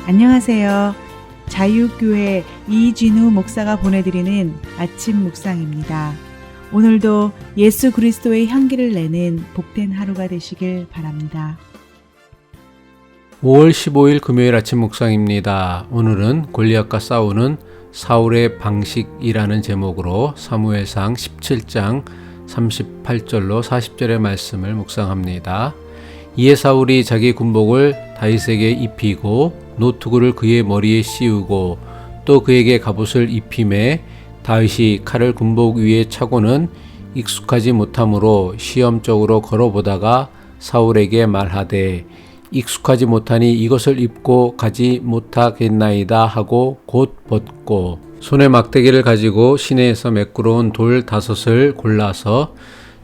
안녕하세요. 자유교회 이진우 목사가 보내드리는 아침 묵상입니다. 오늘도 예수 그리스도의 향기를 내는 복된 하루가 되시길 바랍니다. 5월 15일 금요일 아침 묵상입니다. 오늘은 골리앗과 싸우는 사울의 방식이라는 제목으로 사무엘상 17장 38절로 40절의 말씀을 묵상합니다. 이에 사울이 자기 군복을 다윗에게 입히고 노투구를 그의 머리에 씌우고 또 그에게 갑옷을 입히매 다윗이 칼을 군복 위에 차고는 익숙하지 못하므로 시험적으로 걸어보다가 사울에게 말하되 익숙하지 못하니 이것을 입고 가지 못하겠나이다 하고 곧 벗고 손에 막대기를 가지고 시내에서 매끄러운 돌 5을 골라서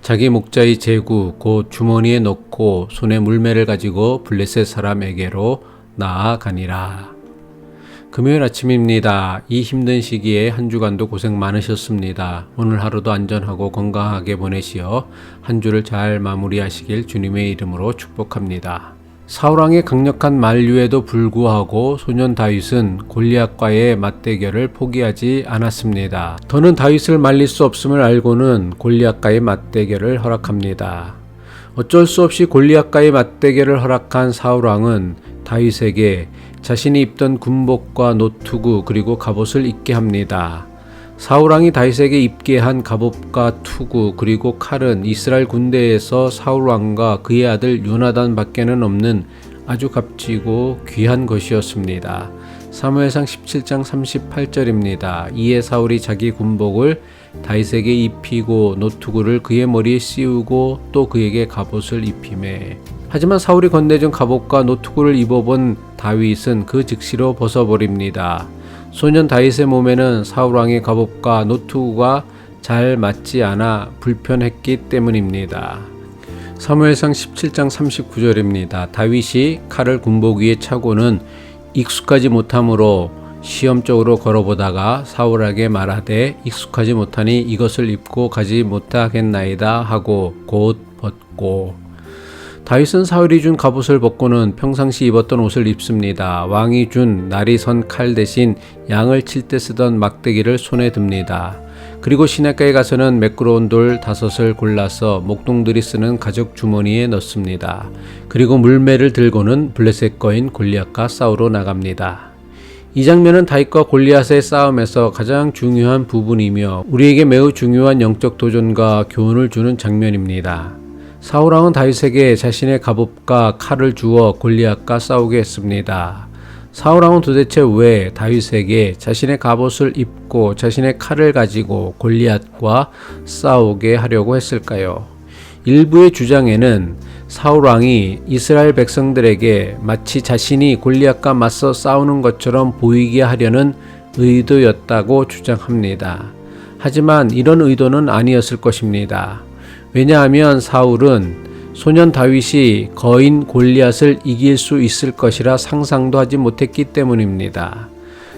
자기 목자의 제구 곧 주머니에 넣고 손에 물매를 가지고 블레셋 사람에게로 나아가니라. 금요일 아침입니다. 이 힘든 시기에 한 주간도 고생 많으셨습니다. 오늘 하루도 안전하고 건강하게 보내시어 한 주를 잘 마무리하시길 주님의 이름으로 축복합니다. 사울왕의 강력한 만류에도 불구하고 소년 다윗은 골리앗과의 맞대결을 포기하지 않았습니다. 더는 다윗을 말릴 수 없음을 알고는 골리앗과의 맞대결을 허락합니다. 어쩔 수 없이 골리앗과의 맞대결을 허락한 사울왕은 다윗에게 자신이 입던 군복과 노투구 그리고 갑옷을 입게 합니다. 사울왕이 다윗에게 입게 한 갑옷과 투구 그리고 칼은 이스라엘 군대에서 사울왕과 그의 아들 요나단 밖에는 없는 아주 값지고 귀한 것이었습니다. 사무엘상 17장 38절입니다. 이에 사울이 자기 군복을 다윗에게 입히고 노투구를 그의 머리에 씌우고 또 그에게 갑옷을 입히매 하지만 사울이 건네준 갑옷과 노투구를 입어본 다윗은 그 즉시로 벗어버립니다. 소년 다윗의 몸에는 사울왕의 갑옷과 노투구가 잘 맞지 않아 불편했기 때문입니다. 사무엘상 17장 39절입니다. 다윗이 칼을 군복 위에 차고는 익숙하지 못하므로 시험적으로 걸어보다가 사울에게 말하되 익숙하지 못하니 이것을 입고 가지 못하겠나이다 하고 곧 벗고 다윗은 사울이 준 갑옷을 벗고는 평상시 입었던 옷을 입습니다. 왕이 준 날이 선 칼 대신 양을 칠 때 쓰던 막대기를 손에 듭니다. 그리고 시냇가에 가서는 매끄러운 돌 5을 골라서 목동들이 쓰는 가죽 주머니에 넣습니다. 그리고 물매를 들고는 블레셋 거인 골리앗과 싸우러 나갑니다. 이 장면은 다윗과 골리앗의 싸움에서 가장 중요한 부분이며 우리에게 매우 중요한 영적 도전과 교훈을 주는 장면입니다. 사울왕은 다윗에게 자신의 갑옷과 칼을 주어 골리앗과 싸우게 했습니다. 사울왕은 도대체 왜 다윗에게 자신의 갑옷을 입고 자신의 칼을 가지고 골리앗과 싸우게 하려고 했을까요? 일부의 주장에는 사울왕이 이스라엘 백성들에게 마치 자신이 골리앗과 맞서 싸우는 것처럼 보이게 하려는 의도였다고 주장합니다. 하지만 이런 의도는 아니었을 것입니다. 왜냐하면 사울은 소년 다윗이 거인 골리앗을 이길 수 있을 것이라 상상도 하지 못했기 때문입니다.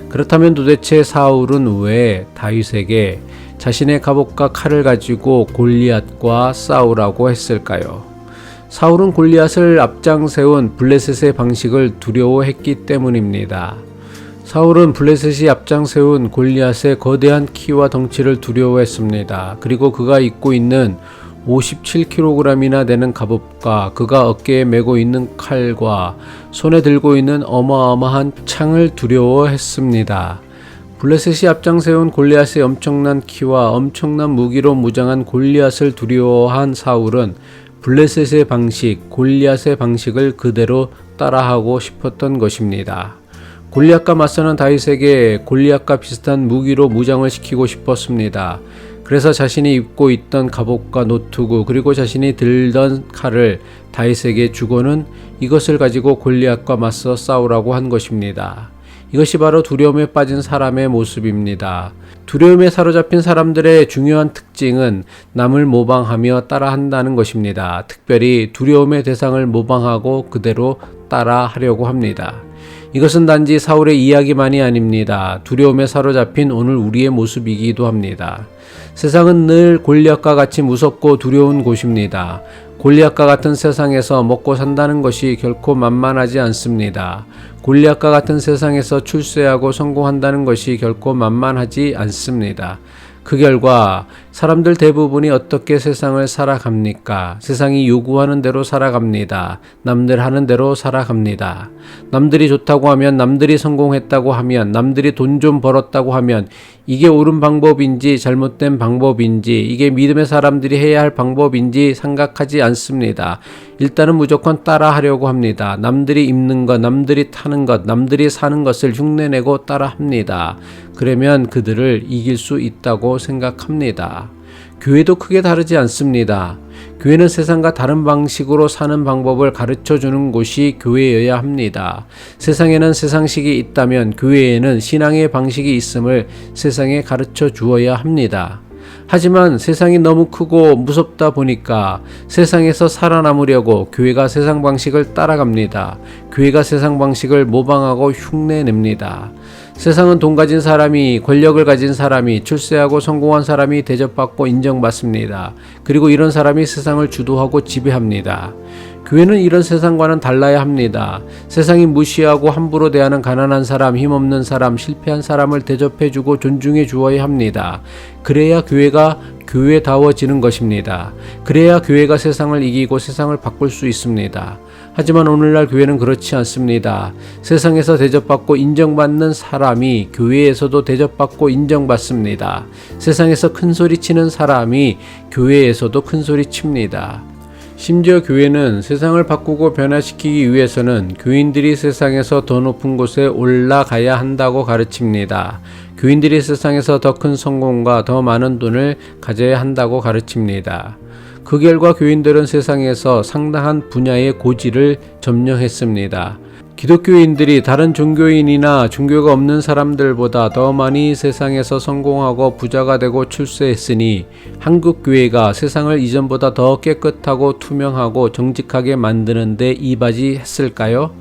그렇다면 도대체 사울은 왜 다윗에게 자신의 갑옷과 칼을 가지고 골리앗과 싸우라고 했을까요? 사울은 골리앗을 앞장세운 블레셋의 방식을 두려워했기 때문입니다. 사울은 블레셋이 앞장세운 골리앗의 거대한 키와 덩치를 두려워했습니다. 그리고 그가 입고 있는 57kg이나 되는 갑옷과 그가 어깨에 메고 있는 칼과 손에 들고 있는 어마어마한 창을 두려워했습니다. 블레셋이 앞장세운 골리앗의 엄청난 키와 엄청난 무기로 무장한 골리앗을 두려워한 사울은 블레셋의 방식, 골리앗의 방식을 그대로 따라하고 싶었던 것입니다. 골리앗과 맞서는 다윗에게 골리앗과 비슷한 무기로 무장을 시키고 싶었습니다. 그래서 자신이 입고 있던 갑옷과 노투구 그리고 자신이 들던 칼을 다윗에게 주고는 이것을 가지고 골리앗과 맞서 싸우라고 한 것입니다. 이것이 바로 두려움에 빠진 사람의 모습입니다. 두려움에 사로잡힌 사람들의 중요한 특징은 남을 모방하며 따라한다는 것입니다. 특별히 두려움의 대상을 모방하고 그대로 따라하려고 합니다. 이것은 단지 사울의 이야기만이 아닙니다. 두려움에 사로잡힌 오늘 우리의 모습이기도 합니다. 세상은 늘 골리앗과 같이 무섭고 두려운 곳입니다. 골리앗과 같은 세상에서 먹고 산다는 것이 결코 만만하지 않습니다. 골리앗과 같은 세상에서 출세하고 성공한다는 것이 결코 만만하지 않습니다. 그 결과 사람들 대부분이 어떻게 세상을 살아갑니까? 세상이 요구하는 대로 살아갑니다. 남들 하는 대로 살아갑니다. 남들이 좋다고 하면, 남들이 성공했다고 하면, 남들이 돈 좀 벌었다고 하면 이게 옳은 방법인지 잘못된 방법인지, 이게 믿음의 사람들이 해야 할 방법인지 생각하지 않습니다. 일단은 무조건 따라하려고 합니다. 남들이 입는 것, 남들이 타는 것, 남들이 사는 것을 흉내내고 따라합니다. 그러면 그들을 이길 수 있다고 생각합니다. 교회도 크게 다르지 않습니다. 교회는 세상과 다른 방식으로 사는 방법을 가르쳐주는 곳이 교회여야 합니다. 세상에는 세상식이 있다면 교회에는 신앙의 방식이 있음을 세상에 가르쳐 주어야 합니다. 하지만 세상이 너무 크고 무섭다 보니까 세상에서 살아남으려고 교회가 세상 방식을 따라갑니다. 교회가 세상 방식을 모방하고 흉내냅니다. 세상은 돈 가진 사람이, 권력을 가진 사람이, 출세하고 성공한 사람이 대접받고 인정받습니다. 그리고 이런 사람이 세상을 주도하고 지배합니다. 교회는 이런 세상과는 달라야 합니다. 세상이 무시하고 함부로 대하는 가난한 사람, 힘없는 사람, 실패한 사람을 대접해주고 존중해 주어야 합니다. 그래야 교회가 교회다워지는 것입니다. 그래야 교회가 세상을 이기고 세상을 바꿀 수 있습니다. 하지만 오늘날 교회는 그렇지 않습니다. 세상에서 대접받고 인정받는 사람이 교회에서도 대접받고 인정받습니다. 세상에서 큰소리 치는 사람이 교회에서도 큰소리 칩니다. 심지어 교회는 세상을 바꾸고 변화시키기 위해서는 교인들이 세상에서 더 높은 곳에 올라가야 한다고 가르칩니다. 교인들이 세상에서 더 큰 성공과 더 많은 돈을 가져야 한다고 가르칩니다. 그 결과 교인들은 세상에서 상당한 분야의 고지를 점령했습니다. 기독교인들이 다른 종교인이나 종교가 없는 사람들보다 더 많이 세상에서 성공하고 부자가 되고 출세했으니 한국 교회가 세상을 이전보다 더 깨끗하고 투명하고 정직하게 만드는데 이바지했을까요?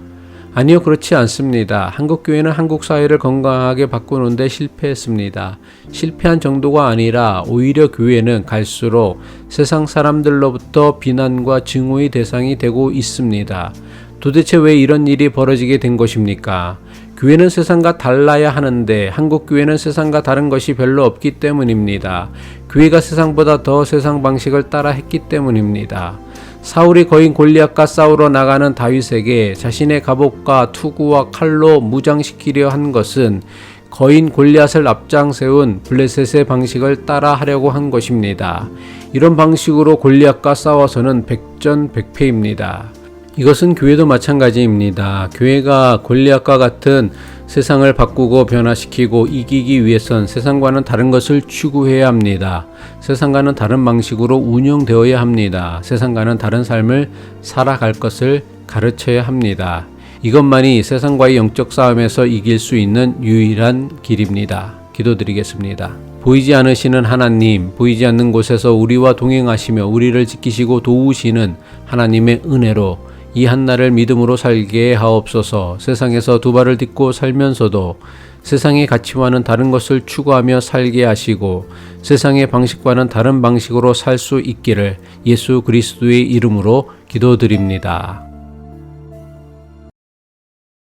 아니요, 그렇지 않습니다. 한국 교회는 한국 사회를 건강하게 바꾸는데 실패했습니다. 실패한 정도가 아니라 오히려 교회는 갈수록 세상 사람들로부터 비난과 증오의 대상이 되고 있습니다. 도대체 왜 이런 일이 벌어지게 된 것입니까? 교회는 세상과 달라야 하는데 한국 교회는 세상과 다른 것이 별로 없기 때문입니다. 교회가 세상보다 더 세상 방식을 따라 했기 때문입니다. 사울이 거인 골리앗과 싸우러 나가는 다윗에게 자신의 갑옷과 투구와 칼로 무장시키려 한 것은 거인 골리앗을 앞장 세운 블레셋의 방식을 따라 하려고 한 것입니다. 이런 방식으로 골리앗과 싸워서는 백전백패입니다. 이것은 교회도 마찬가지입니다. 교회가 골리앗과 같은 세상을 바꾸고 변화시키고 이기기 위해선 세상과는 다른 것을 추구해야 합니다. 세상과는 다른 방식으로 운영되어야 합니다. 세상과는 다른 삶을 살아갈 것을 가르쳐야 합니다. 이것만이 세상과의 영적 싸움에서 이길 수 있는 유일한 길입니다. 기도드리겠습니다. 보이지 않으시는 하나님, 보이지 않는 곳에서 우리와 동행하시며 우리를 지키시고 도우시는 하나님의 은혜로 이 한날을 믿음으로 살게 하옵소서. 세상에서 두 발을 딛고 살면서도 세상의 가치와는 다른 것을 추구하며 살게 하시고 세상의 방식과는 다른 방식으로 살 수 있기를 예수 그리스도의 이름으로 기도드립니다.